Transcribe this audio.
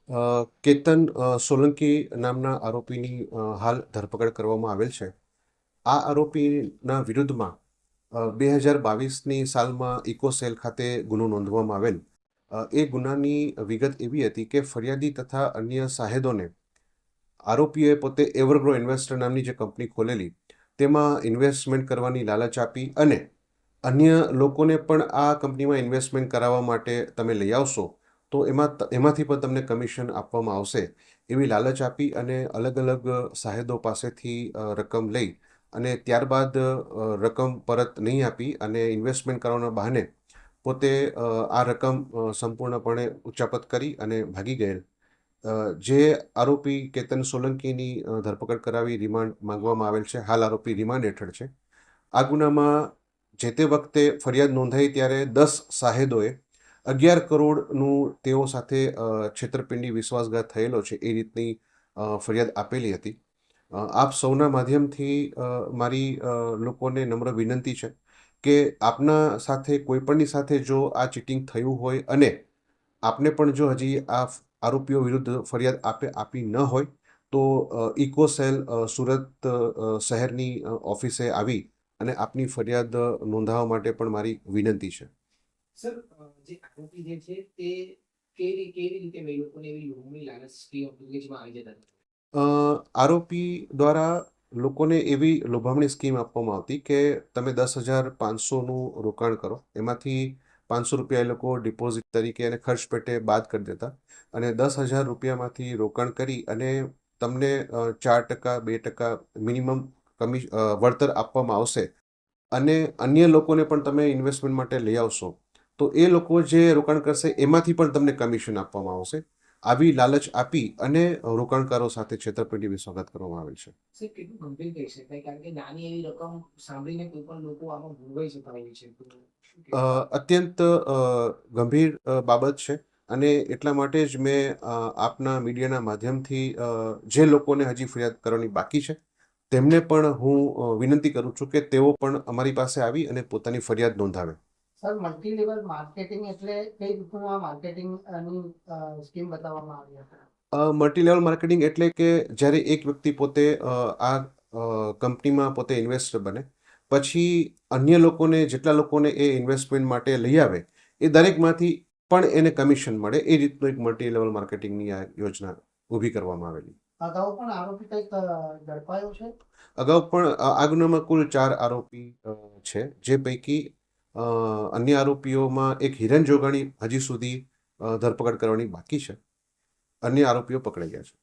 કેતન સોલંકી નામના આરોપીની હાલ ધરપકડ કરવામાં આવેલ છે. આ આરોપીના વિરુદ્ધમાં 2022ની સાલમાં ઇકોસેલ ખાતે ગુનો નોંધવામાં આવેલ. એ ગુનાની વિગત એવી હતી કે ફરિયાદી તથા અન્ય સાહેદોને આરોપીએ પોતે એવરગ્રો ઇન્વેસ્ટર નામની જે કંપની ખોલેલી તેમાં ઇન્વેસ્ટમેન્ટ કરવાની લાલચ આપી અને અન્ય લોકોને પણ આ કંપનીમાં ઇન્વેસ્ટમેન્ટ કરાવવા માટે તમે લઈ આવશો તો એમાંથી પણ તમને કમિશન આપવામાં આવશે એવી લાલચ આપી અને અલગ અલગ સાહેદો પાસેથી રકમ લઈ અને ત્યારબાદ રકમ પરત નહીં આપી અને ઇન્વેસ્ટમેન્ટ કરવાના બહાને પોતે આ રકમ સંપૂર્ણપણે ઉચ્ચાપત કરી અને ભાગી ગયેલ. જે આરોપી કેતન સોલંકીની ધરપકડ કરાવી રિમાન્ડ માંગવામાં આવેલ છે. હાલ આરોપી રિમાન્ડ હેઠળ છે. આ ગુનામાં જે તે વખતે ફરિયાદ નોંધાઈ ત્યારે 10 સાહેદોએ 11 કરોડનું તેઓ સાથે છેતરપિંડી વિશ્વાસઘાત થયેલો છે એ રીતની ફરિયાદ આપેલી હતી. આપ સૌના માધ્યમથી મારી લોકોને નમ્ર વિનંતી છે કે આપના સાથે કોઈપણની સાથે જો આ ચીટિંગ થયું હોય અને આપને પણ જો હજી આ આરોપીઓ વિરુદ્ધ ફરિયાદ આપી ન હોય તો ઇકોસેલ સુરત શહેરની ઓફિસે આવી અને આપની ફરિયાદ નોંધાવવા માટે પણ મારી વિનંતી છે. સર, જે આરોપી જે છે તે કેવી રીતે એ લોકોને એવી લોભની લાલચ કે અપીલમાં આવી જતા હતા? આરોપી દ્વારા લોકોને એવી લોભામણી સ્કીમ આપવામાં આવતી કે તમે 10,500નું રોકાણ કરો, એમાંથી 500 રૂપિયા એ લોકો ડિપોઝિટ તરીકે અને ખર્ચ પેટે બાદ કરી દેતા અને 10,000 રૂપિયામાંથી રોકાણ કરી અને તમને 4% 2% મિનિમમ વળતર આપવામાં આવશે અને અન્ય લોકોને પણ તમે ઇન્વેસ્ટમેન્ટ માટે લઈ આવશો તો એ લોકો જે રોકાણ કરશે એમાંથી પણ તમને કમિશન આપવામાં આવશે. આવી લાલચ આપી અને રોકાણકારો સાથે છેતરપિંડી વિશ્વાસઘાત કરવામાં આવેલ છે. સર, કેટલું ગંભીર કહી શકાય? કારણ કે નાની એવી રકમ સાંભળીને કોઈ પણ લોકો આમાં ભોગવાઈ જતા હોય છે. તો શું કહેશો? અત્યંત ગંભીર બાબત છે અને એટલા માટે જ મેં આપના મીડિયાના માધ્યમથી જે લોકોને હજી ફરિયાદ કરવાની બાકી છે તેમને પણ હું વિનંતી કરું છું કે તેઓ પણ અમારી પાસે આવી અને પોતાની ફરિયાદ નોંધાવે. સર, મલ્ટી લેવલ માર્કેટિંગ એટલે કઈ રીતનું આ માર્કેટિંગની સ્કીમ બતાવવામાં આવી હતી? મલ્ટી લેવલ માર્કેટિંગ એટલે કે જ્યારે એક વ્યક્તિ પોતે આ કંપનીમાં પોતે ઇન્વેસ્ટર બને પછી અન્ય લોકોને જેટલા લોકોને એ ઇન્વેસ્ટમેન્ટ માટે લઈ આવે એ દરેકમાંથી પણ એને કમિશન મળે એ રીતનું એક મલ્ટી લેવલ માર્કેટિંગની આ યોજના ઊભી કરવામાં આવેલી. અગાઉ પણ આરોપી કંઈક ઝડપાયો છે? અગાઉ પણ આ ગુનામાં કુલ 4 આરોપી છે, જે પૈકી અન્ય આરોપીઓમાં એક હિરેન જોગાણી હજી સુધી ધરપકડ કરવાની બાકી છે. અન્ય આરોપીઓ પકડાઈ ગયા છે.